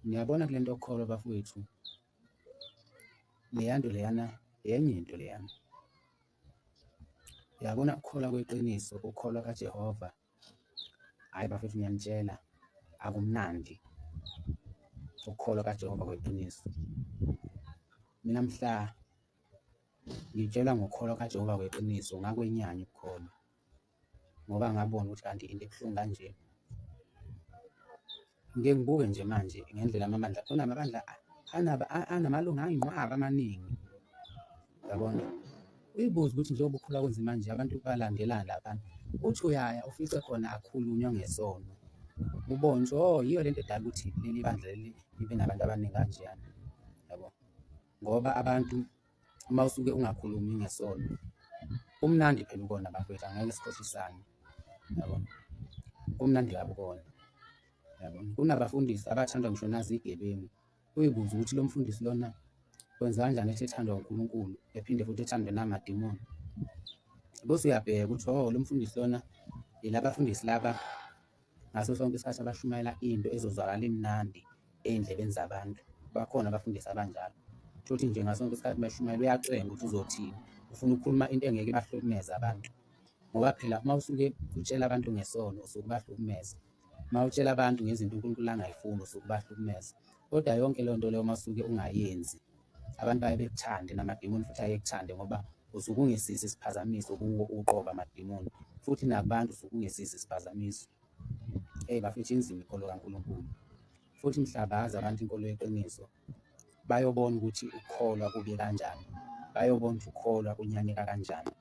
Niyabona kule nto yokukholwa bafowethu, leya nto leyana yenye into leyana. Uyabona ukukholwa kweqiniso, ukukholwa kaJehova, hhayi bafethu ngiyanitshela akumnandi ukukholwa kaJehova kweqiniso. Mina mhla ngitshelwa ngokukholwa kaJehova kweqiniso ngakwenyanya ukukholwa, ngoba ngabona ukuthi kanti into ebuhlungu kanje. Ngike ngibuke nje manje ngendlela amabandla, kunamabandla anamalunga ayinqwaba amaningi, yabona. Uyibuze ukuthi njengoba ukhula kunzima nje abantu balandelana laphana, uthi uyaya ufice khona akhulunywa ngesono, ubone ukuthi oh yiyo lento edala ukuthi leli bandla leli libe nabantu abaningi kanjeyana, yabo. Ngoba abantu uma usuke ungakhulumi ngesono, kumnandi phela ukona bafowethu, angeke sikhohlisane, yabona. Kumnandi kabi ukona, yabona. Kunabafundisi abathandwa ngisho nazigebengu. Uyibuze ukuthi lo mfundisi lona wenza kanjani ethi ethandwa uNkulunkulu ephinde futhi ethandwe namadimoni. Bese uyabheka ukuthi oh lo mfundisi lona yilaba bafundisi laba ngaso sonke isikhathi abashumayela into ezozwakala imnandi ey'ndlebeni zabantu. Bakhona abafundisi abanjalo, futhi nje ngaso sonke isikhathi beshumayela uyacwenga ukuthi uzothini, ufuna ukukhuluma into engeke ibahlukumeze abantu. Ngoba phela uma usuke utshela abantu ngesono usuke ubahlukumeza, uma utshela abantu ngezinto uNkulunkulu angayifuni usuke ubahlukumeza. Kodwa yonke leyo nto leyo uma usuke ungayenzi, abantu baye bekuthande namadimoni futhi ayekuthande, ngoba usuke ungesisi isiphazamiso uqoba amadimoni, futhi nakubantu usuke ungesisi isiphazamiso. Bafethu inzima inkolo kaNkulunkulu, futhi mhla bazi abantu inkolo yeqiniso, bayobona ukuthi ukukholwa kube kanjani, bayobona ukuthi ukukholwa kunyanyeka kanjani.